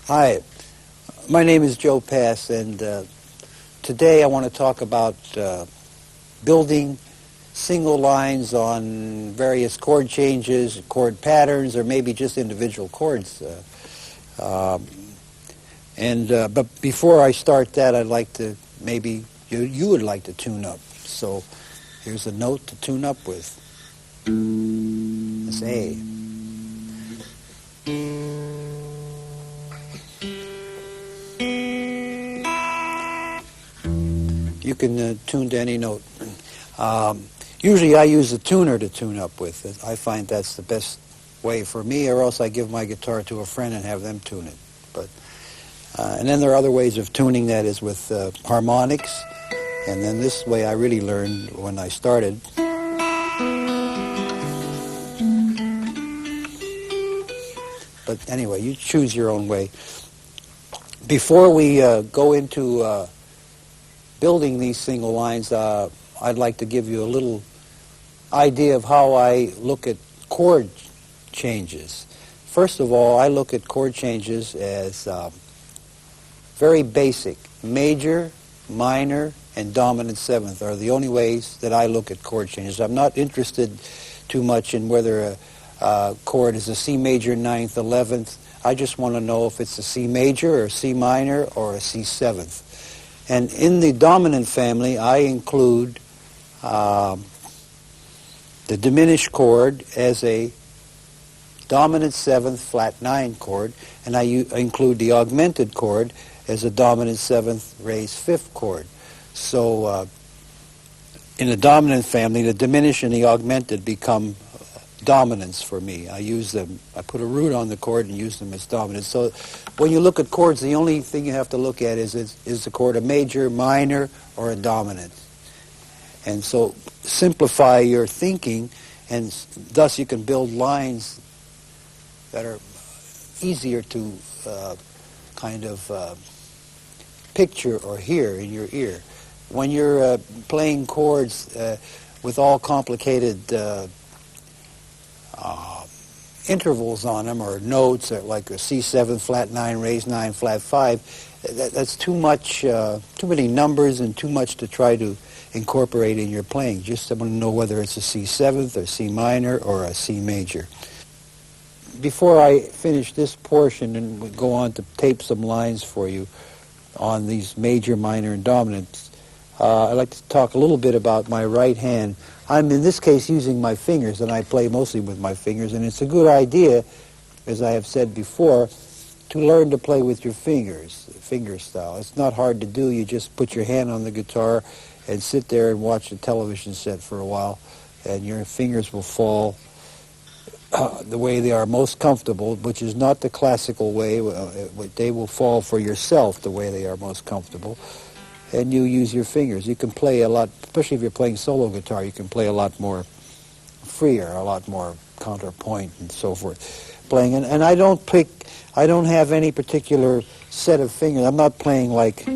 Hi, my name is Joe Pass, and today I want to talk about building single lines on various chord changes, chord patterns, or maybe just individual chords. But before I start that, I'd like to, maybe you would like to tune up. So here's a note to tune up with. It's A. You can tune to any note. Usually I use a tuner to tune up with. I find that's the best way for me, or else I give my guitar to a friend and have them tune it. And then there are other ways of tuning, that is with harmonics. And then this way I really learned when I started. But anyway, you choose your own way. Before we go into building these single lines, I'd like to give you a little idea of how I look at chord changes. First of all, I look at chord changes as very basic. Major, minor, and dominant seventh are the only ways that I look at chord changes. I'm not interested too much in whether a chord is a C major, 9th, 11th. I just want to know if it's a C major or C minor or a C 7th. And in the dominant family, I include the diminished chord as a dominant 7th flat 9 chord, and I include the augmented chord as a dominant 7th raised 5th chord. So in the dominant family, the diminished and the augmented become dominants for me. I use them. I put a root on the chord and use them as dominants. So when you look at chords, the only thing you have to look at is the chord a major, minor, or a dominant. And so simplify your thinking, and thus you can build lines that are easier to picture or hear in your ear. When you're playing chords with all complicated intervals on them, or notes, like a C7 flat 9 raised 9 flat 5, that's too much, too many numbers and too much to try to incorporate in your playing. Just want to know whether it's a C seventh or C minor or a C major. Before I finish this portion and we go on to tape some lines for you on these major, minor, and dominants, I'd like to talk a little bit about my right hand. I'm in this case using my fingers, and I play mostly with my fingers, and it's a good idea, as I have said before, to learn to play with your fingers, finger style. It's not hard to do. You just put your hand on the guitar and sit there and watch the television set for a while, and your fingers will fall the way they are most comfortable, which is not the classical way. They will fall for yourself the way they are most comfortable, and you use your fingers. You can play a lot, especially if you're playing solo guitar, you can play a lot more freer, a lot more counterpoint and so forth playing. And I don't have any particular set of fingers. I'm not playing like,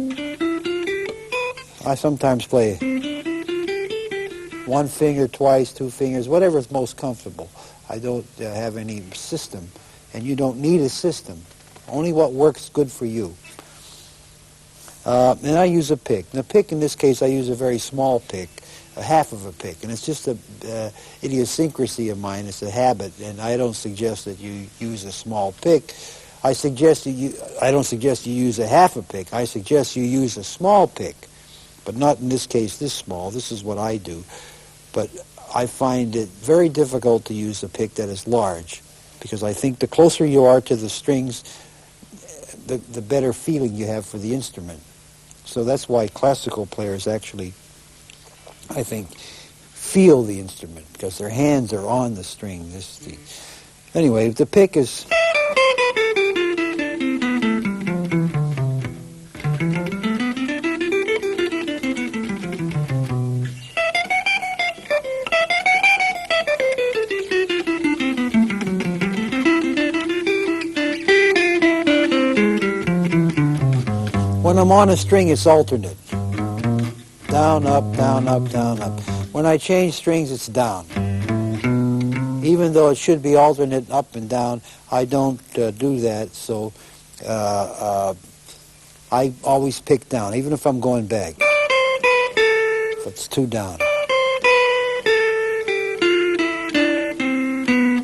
I sometimes play one finger, twice, two fingers, whatever is most comfortable. I don't have any system, and you don't need a system. Only what works good for you. And I use a pick. The pick in this case, I use a very small pick, a half of a pick, and it's just a idiosyncrasy of mine. It's a habit, and I don't suggest that you use a small pick. I don't suggest you use a half a pick. I suggest you use a small pick, but not in this case this small. This is what I do. But I find it very difficult to use a pick that is large, because I think the closer you are to the strings, the better feeling you have for the instrument. So that's why classical players actually, I think, feel the instrument, because their hands are on the string. Anyway, the pick is... When I'm on a string, it's alternate. Down, up, down, up, down, up. When I change strings, it's down. Even though it should be alternate up and down, I don't do that, so I always pick down, even if I'm going back. If it's two down.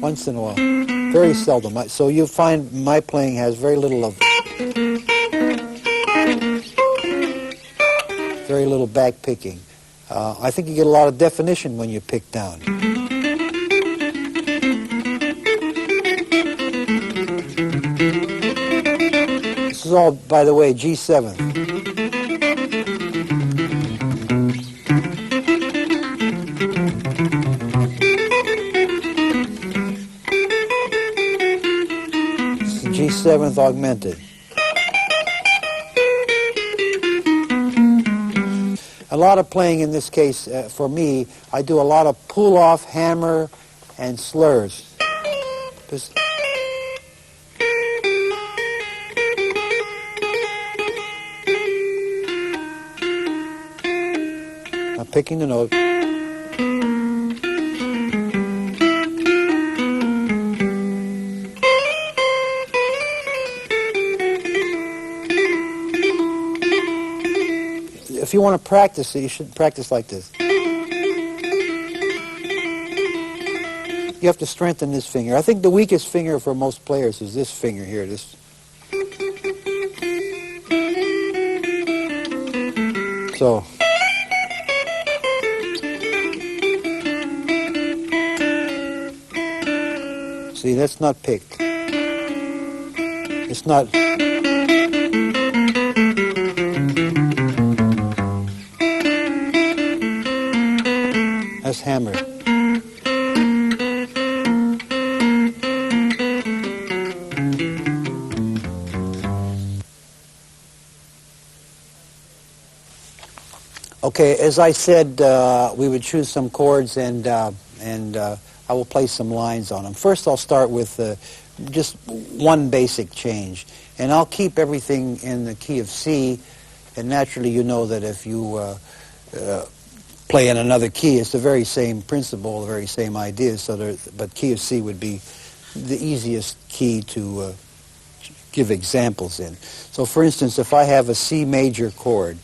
Once in a while. Very seldom. So you find my playing has very little back picking. I think you get a lot of definition when you pick down. This is all, by the way, G7. This is G7th augmented. A lot of playing in this case, for me, I do a lot of pull-off, hammer, and slurs. I'm picking the note. If you want to practice it, you should practice like this. You have to strengthen this finger. I think the weakest finger for most players is this finger here. So. See, that's not picked. It's not. That's hammered. Okay, as I said, we would choose some chords, and I will play some lines on them. First, I'll start with just one basic change, and I'll keep everything in the key of C. And naturally, you know that if you play in another key, it's the very same principle, the very same idea. But key of C would be the easiest key to give examples in. So, for instance, if I have a C major chord,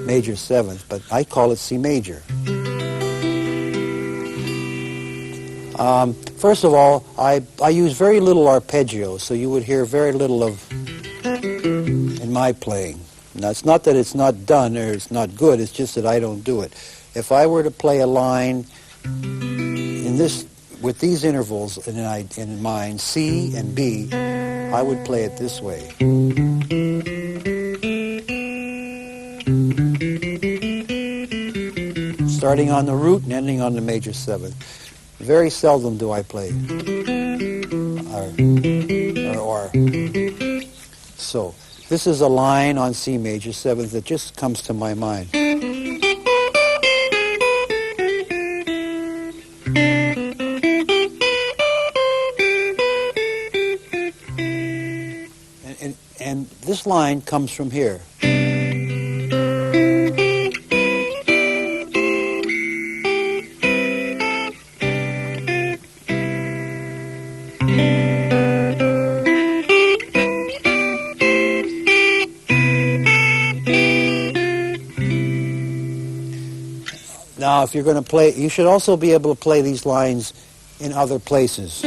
major 7th, but I call it C major. First of all, I use very little arpeggio, so you would hear very little of in my playing. Now, it's not that it's not done or it's not good, it's just that I don't do it. If I were to play a line in this, with these intervals in mind, C and B, I would play it this way. Starting on the root and ending on the major 7th. Very seldom do I play or. So, this is a line on C major 7th that just comes to my mind. And this line comes from here. Now, if you're going to play, you should also be able to play these lines in other places.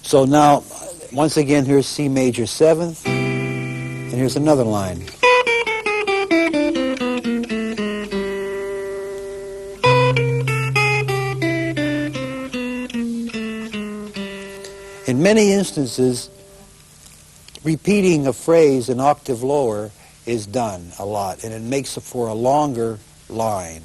So now, once again, here's C major 7th, and here's another line. In many instances, repeating a phrase an octave lower is done a lot, and it makes it for a longer line.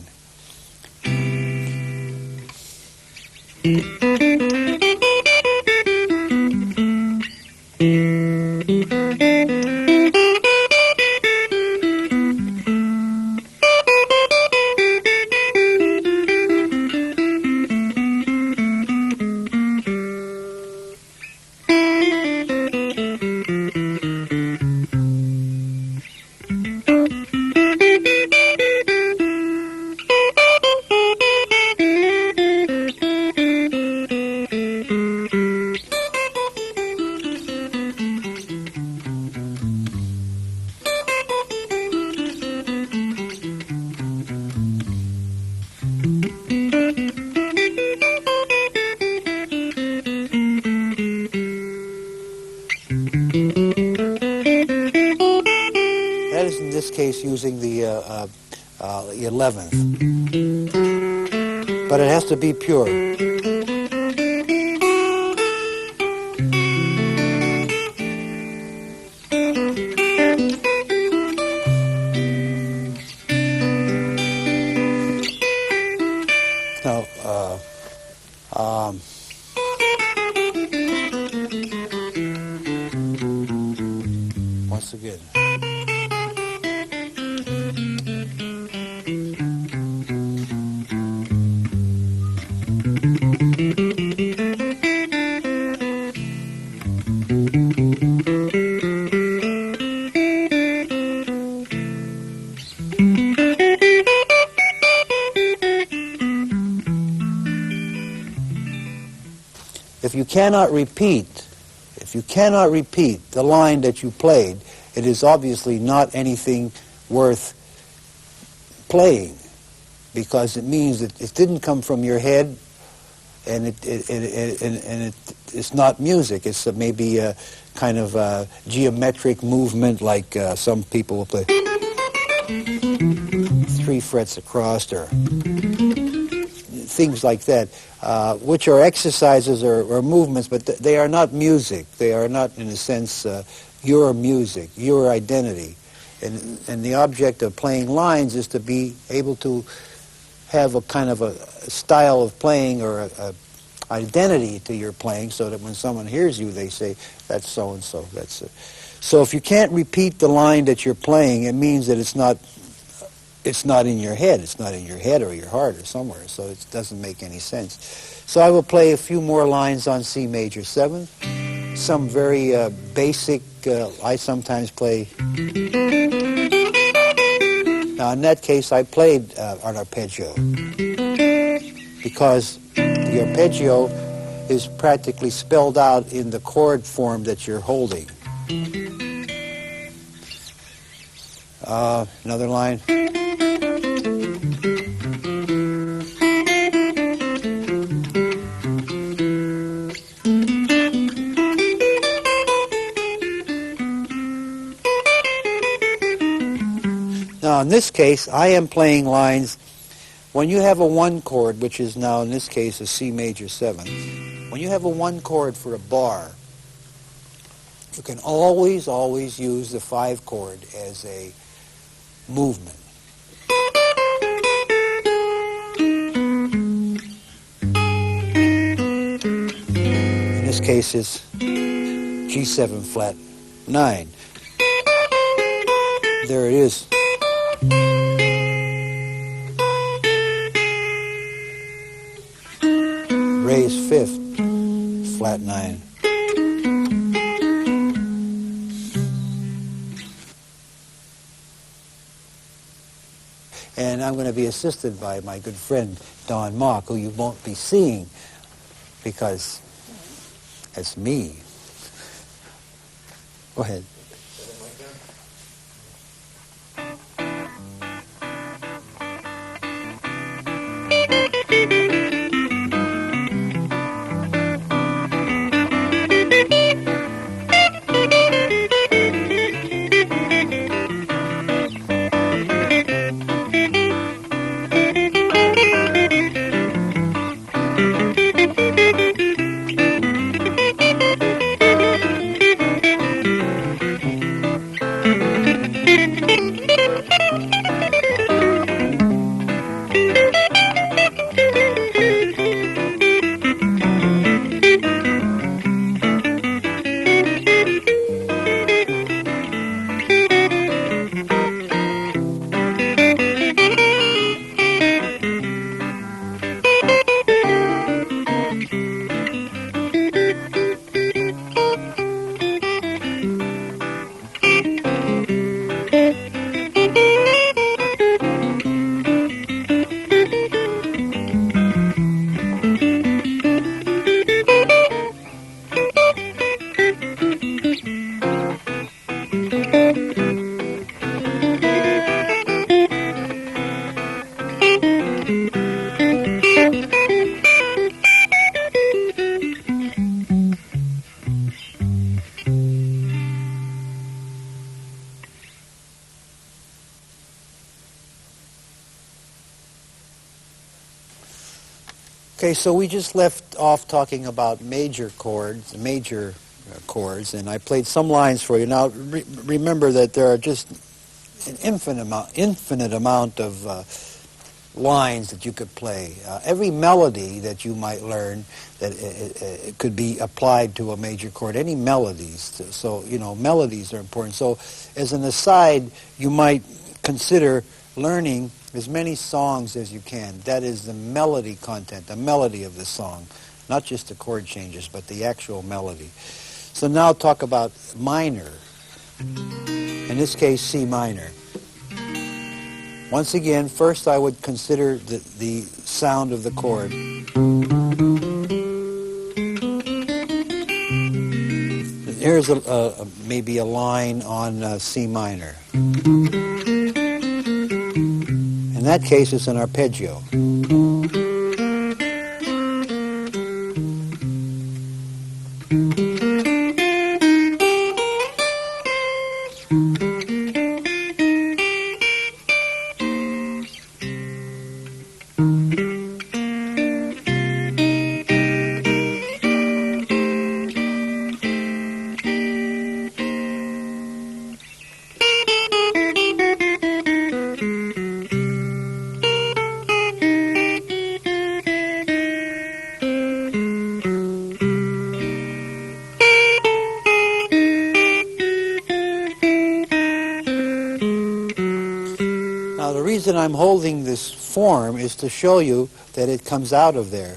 That is, in this case, using the 11th. But it has to be pure. Now, once again. If you cannot repeat the line that you played, it is obviously not anything worth playing, because it means that it didn't come from your head, and it's not music. It's maybe a kind of a geometric movement, like some people will play 3 frets across, or things like that, which are exercises or movements, but they are not music. They are not, in a sense, your music, your identity. And the object of playing lines is to be able to have a kind of a style of playing, or a identity to your playing, so that when someone hears you, they say, that's so-and-so. That's it. So if you can't repeat the line that you're playing, it means that it's not in your head. It's not in your head or your heart or somewhere, so it doesn't make any sense. So I will play a few more lines on C major 7th. Some very basic, I sometimes play Now, in that case, I played an arpeggio because the arpeggio is practically spelled out in the chord form that you're holding. Another line. Now, in this case, I am playing lines. When you have a 1 chord, which is now in this case a C major 7th, when you have a 1 chord for a bar, you can always use the 5 chord as a movement. In this case, it's G7 flat 9. There it is. Raise 5th, flat 9. And I'm going to be assisted by my good friend Don Mock, who you won't be seeing because it's me. Go ahead. Okay, so we just left off talking about major chords, and I played some lines for you. Now, remember that there are just an infinite amount of lines that you could play. Every melody that you might learn that it could be applied to a major chord. Any melodies. So, melodies are important. So, as an aside, you might consider learning as many songs as you can. That is the melody content, the melody of the song. Not just the chord changes, but the actual melody. So now talk about minor. In this case, C minor. Once again, first I would consider the sound of the chord. Here's maybe a line on C minor. In that case, it's an arpeggio. The reason I'm holding this form is to show you that it comes out of there.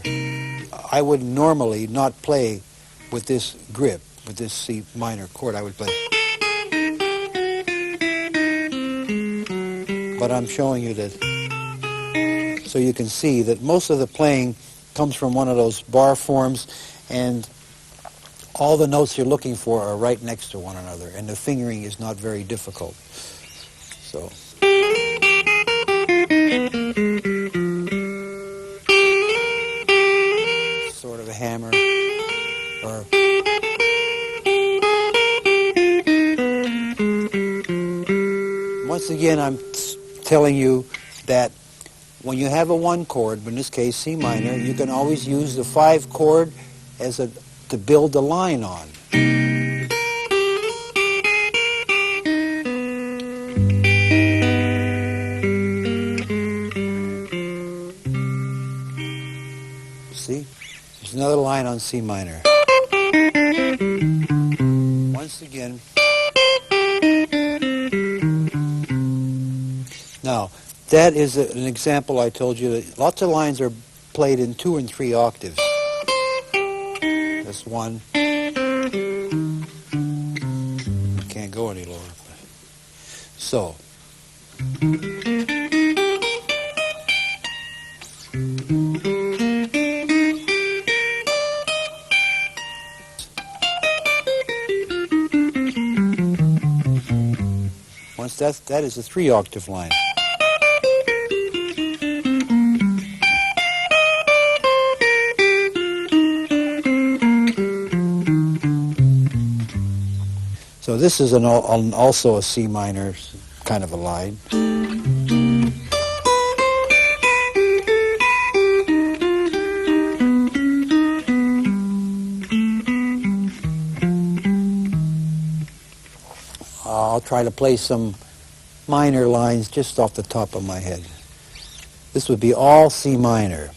I would normally not play with this grip, with this C minor chord. I would play. but I'm showing you that so you can see that most of the playing comes from one of those bar forms, and all the notes you're looking for are right next to one another, and the fingering is not very difficult. So. Sort of a hammer, or once again, I'm telling you that when you have a one chord, in this case C minor, you can always use the 5 chord as to build the line on. See? There's another line on C minor. Once again. Now, that is an example I told you that lots of lines are played in 2 and 3 octaves. That's one. Can't go any lower. So. Once that is a 3 octave line. So this is also a C minor kind of a line. I'll try to play some minor lines just off the top of my head. This would be all C minor.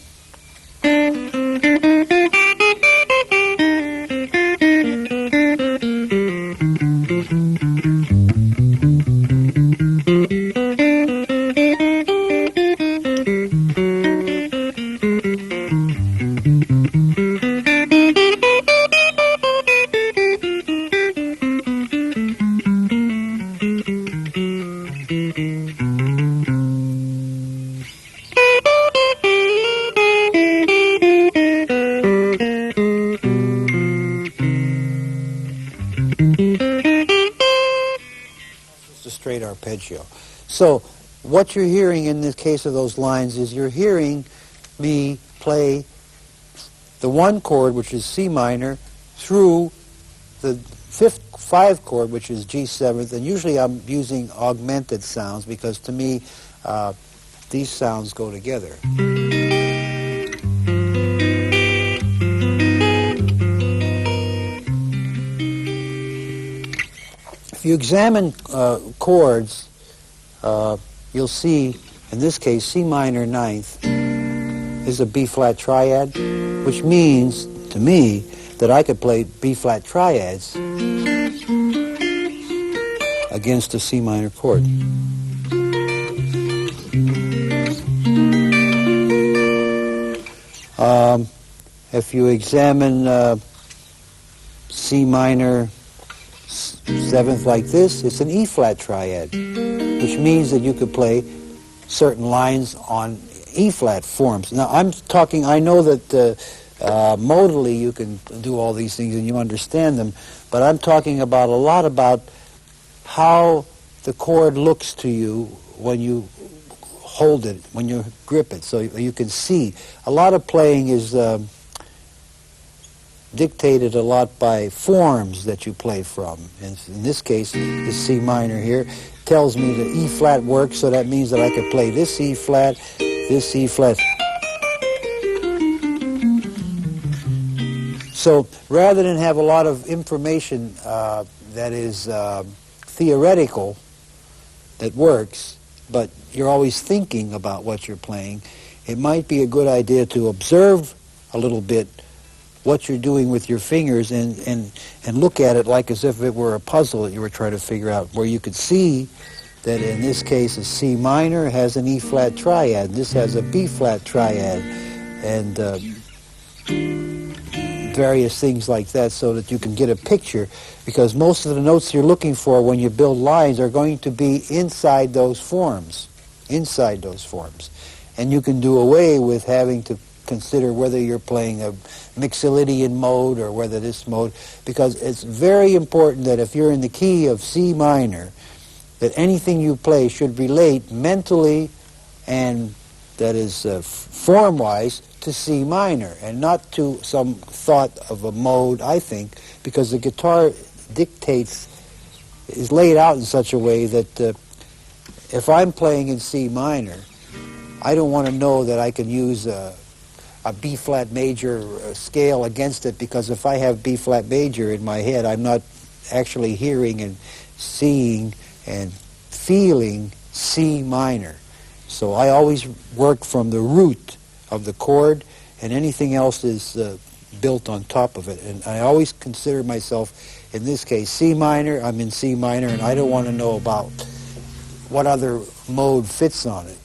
Just a straight arpeggio. So what you're hearing in the case of those lines is you're hearing me play the 1 chord, which is C minor, through the 5 chord, which is G7th, and usually I'm using augmented sounds because to me these sounds go together. If you examine chords, you'll see, in this case, C minor 9th is a B-flat triad, which means, to me, that I could play B-flat triads against a C minor chord. If you examine C minor 7th like this, it's an E-flat triad, which means that you could play certain lines on E-flat forms. Now, I know that modally you can do all these things and you understand them, but I'm talking about a lot about how the chord looks to you when you hold it, when you grip it, so you can see. A lot of playing is dictated a lot by forms that you play from. And in this case, the C minor here tells me the E-flat works, so that means that I could play this E-flat, this E-flat. So rather than have a lot of information that is theoretical, that works, but you're always thinking about what you're playing, it might be a good idea to observe a little bit what you're doing with your fingers and look at it like as if it were a puzzle that you were trying to figure out, where you could see that in this case a C minor has an E-flat triad, this has a B-flat triad, and various things like that, so that you can get a picture, because most of the notes you're looking for when you build lines are going to be inside those forms. inside those forms. And you can do away with having to consider whether you're playing a Mixolydian mode or whether this mode, because it's very important that if you're in the key of C minor, that anything you play should relate mentally and, that is, form-wise, to C minor, and not to some thought of a mode, I think, because the guitar dictates, is laid out in such a way that if I'm playing in C minor, I don't want to know that I can use a B-flat major scale against it, because if I have B-flat major in my head, I'm not actually hearing and seeing and feeling C minor. So I always work from the root of the chord, and anything else is built on top of it. And I always consider myself, in this case, C minor. I'm in C minor, and I don't want to know about what other mode fits on it.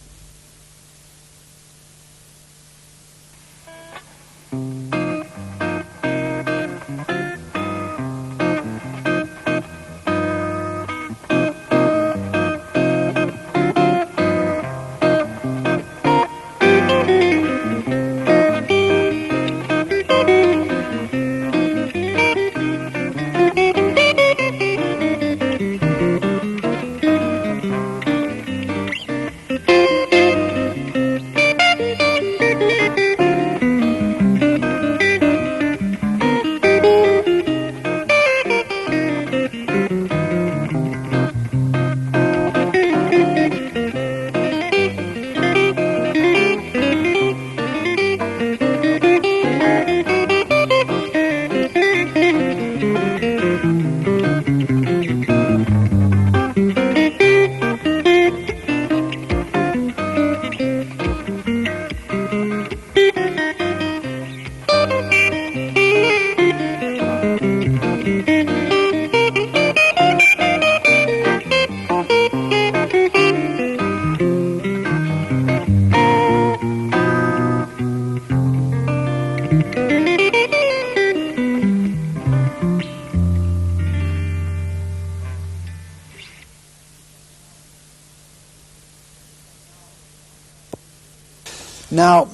Now,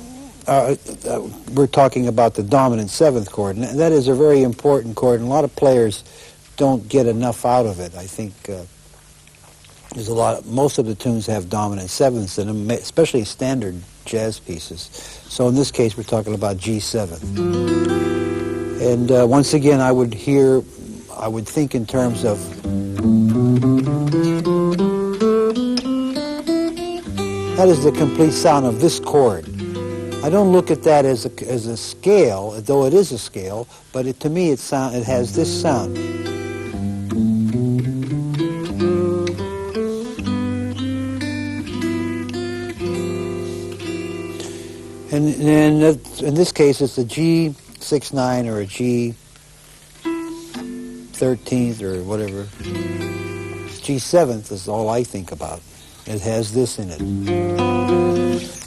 we're talking about the dominant seventh chord, and that is a very important chord, and a lot of players don't get enough out of it. I think there's most of the tunes have dominant sevenths in them, especially standard jazz pieces. So in this case, we're talking about G7. And once again, I would think in terms of that is the complete sound of this chord. I don't look at that as a scale, though it is a scale, but to me it has this sound. And in this case, it's a G6/9 or a G13th or whatever. G7th is all I think about. It has this in it.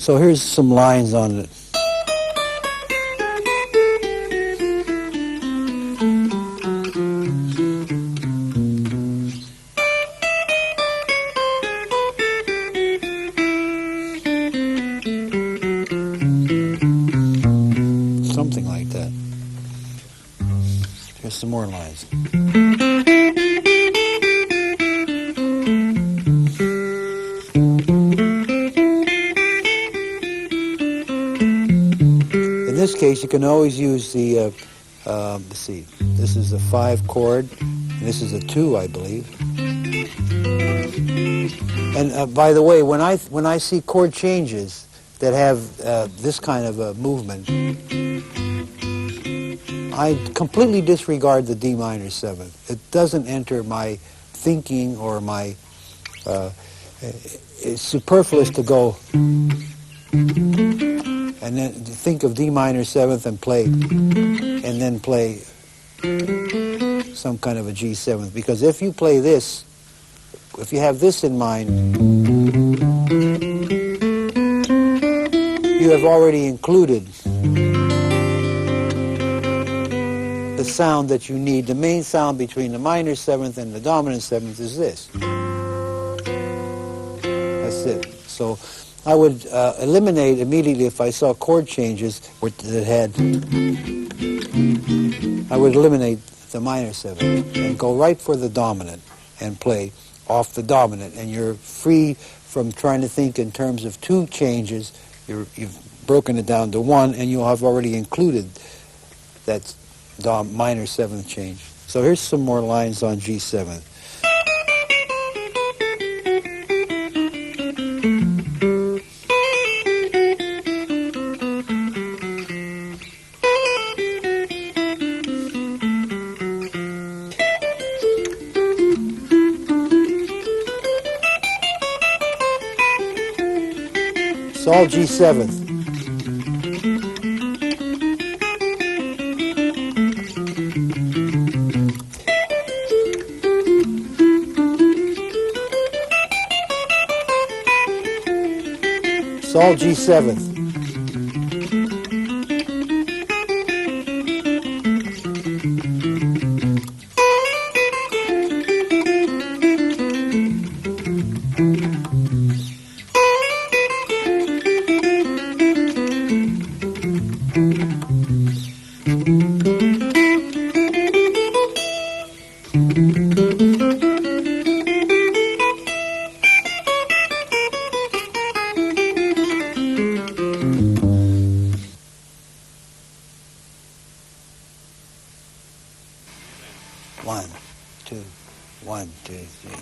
So here's some lines on it. Something like that. Here's some more lines. In this case, you can always use the, let's see, this is a 5 chord, and this is a 2, I believe. And by the way, when I see chord changes that have this kind of a movement, I completely disregard the D minor 7th. It doesn't enter my thinking or my, it's superfluous to go and then think of D minor 7th and then play some kind of a G7th. Because if you play this, if you have this in mind, you have already included the sound that you need. The main sound between the minor 7th and the dominant 7th is this. That's it. So I would eliminate immediately if I saw chord changes that had, I would eliminate the minor 7 and go right for the dominant and play off the dominant, and you're free from trying to think in terms of 2 changes. You've broken it down to 1, and you'll have already included that minor 7th change. So here's some more lines on G7. It's all G7th. It's all G7th. One, two, 1, 2, 3.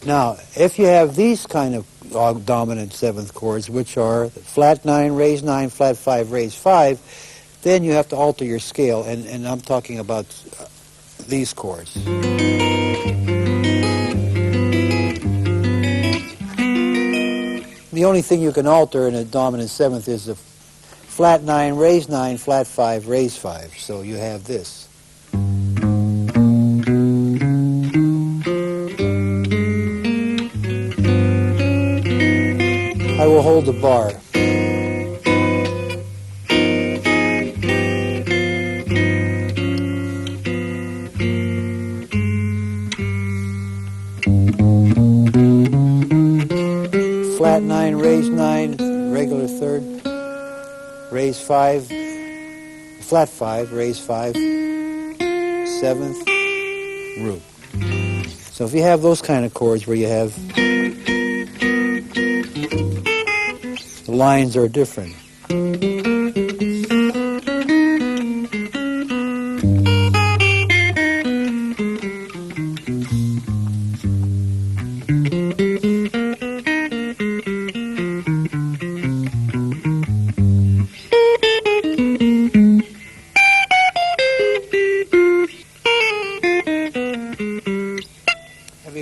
Now, if you have these kind of dominant 7th chords, which are flat 9, raise 9, flat 5, raise 5, then you have to alter your scale, and I'm talking about these chords. The only thing you can alter in a dominant 7th is the flat 9, raise 9, flat 5, raise 5. So you have this. I will hold the bar. Flat 9, raise 9, regular 3rd, raise 5, flat 5, raise 5, 7th, root. So if you have those kind of chords where you have the lines are different.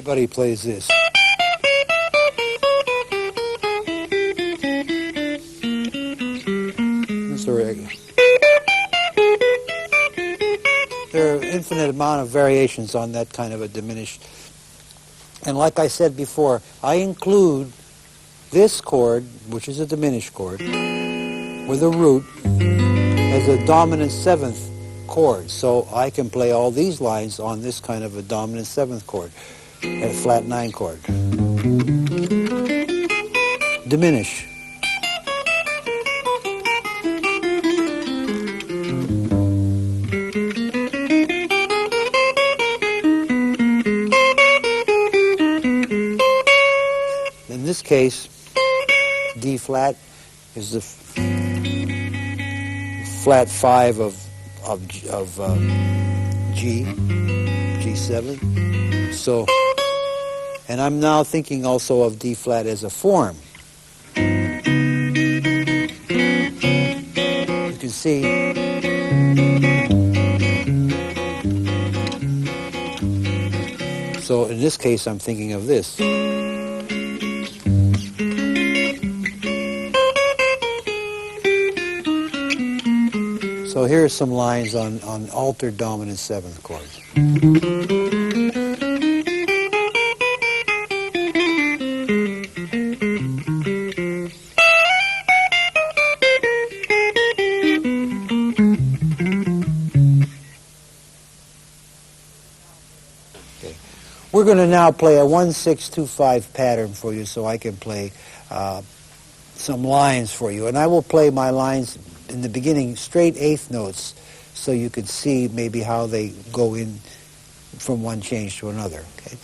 everybody plays this. This is a regular. There are infinite amount of variations on that kind of a diminished. And like I said before, I include this chord, which is a diminished chord, with a root, as a dominant seventh chord. So I can play all these lines on this kind of a dominant seventh chord, a flat 9 chord. Diminish. In this case, D flat is the flat 5 of G, G7. So, and I'm now thinking also of D flat as a form. You can see so in this case I'm thinking of this. So here are some lines on altered dominant seventh chords. Okay. We're going to now play a 1-6-2-5 pattern for you so I can play some lines for you. And I will play my lines in the beginning straight eighth notes so you can see maybe how they go in from one change to another. Okay?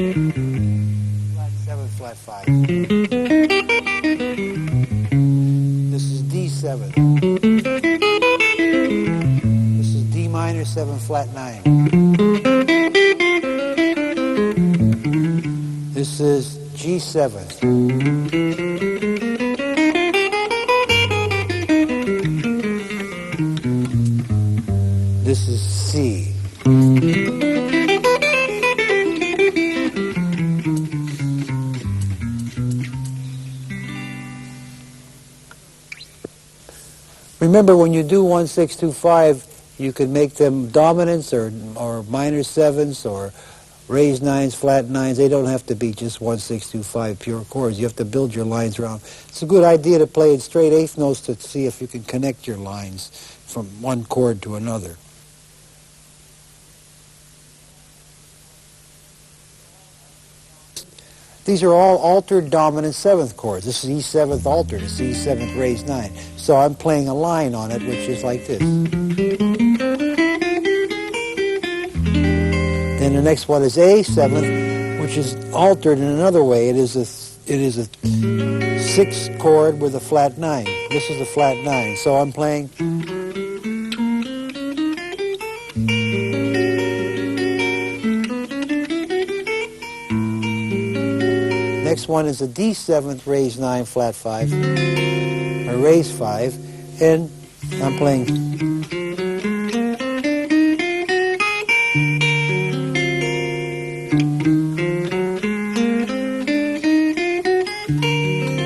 Flat 7, flat 5. This is D7. This is D minor 7, flat 9. This is G7. This is C. Remember, when you do 1, 6, 2, 5, you can make them dominants or minor sevenths or raised nines, flat nines. They don't have to be just 1, 6, 2, 5 pure chords. You have to build your lines around. It's a good idea to play in straight eighth notes to see if you can connect your lines from one chord to another. These are all altered dominant seventh chords. This is E7th altered. This is E7th raised 9. So I'm playing a line on it, which is like this. Then the next one is A7th, which is altered in another way. It is a 6th chord with a flat 9. This is a flat 9. So I'm playing. Next one is a D7th raised 9 flat 5, or raised 5, and I'm playing.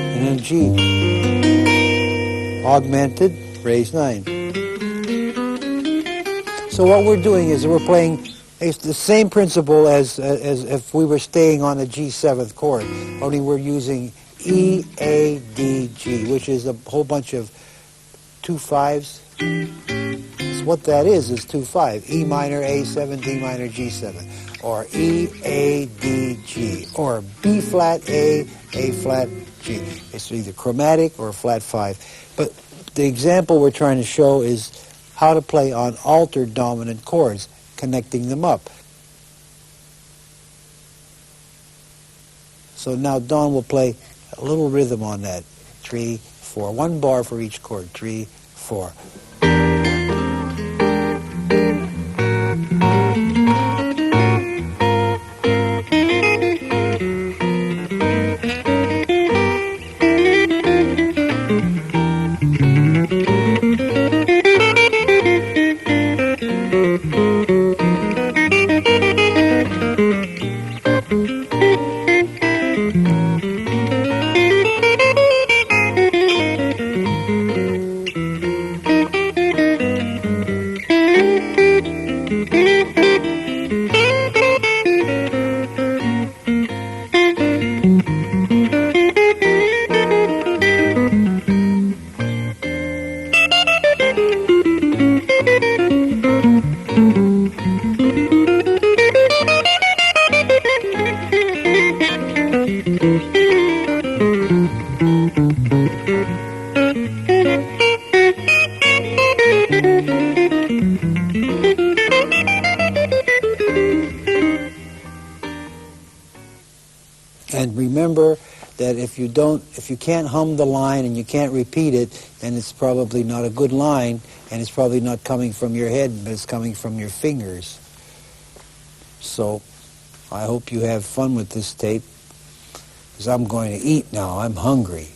And then G, augmented, raised 9. So what we're doing is we're playing. It's the same principle as if we were staying on a G7th chord, only we're using E, A, D, G, which is a whole bunch of 2 5s. So what that is 2 5. E minor, A7, D minor, G7. Or E, A, D, G. Or B flat, A flat, G. It's either chromatic or flat 5. But the example we're trying to show is how to play on altered dominant chords, connecting them up. So now Don will play a little rhythm on that. 3, 4. 1 bar for each chord. 3, 4. And remember that if you can't hum the line and you can't repeat it, then it's probably not a good line, and it's probably not coming from your head, but it's coming from your fingers. So I hope you have fun with this tape, because I'm going to eat now. I'm hungry.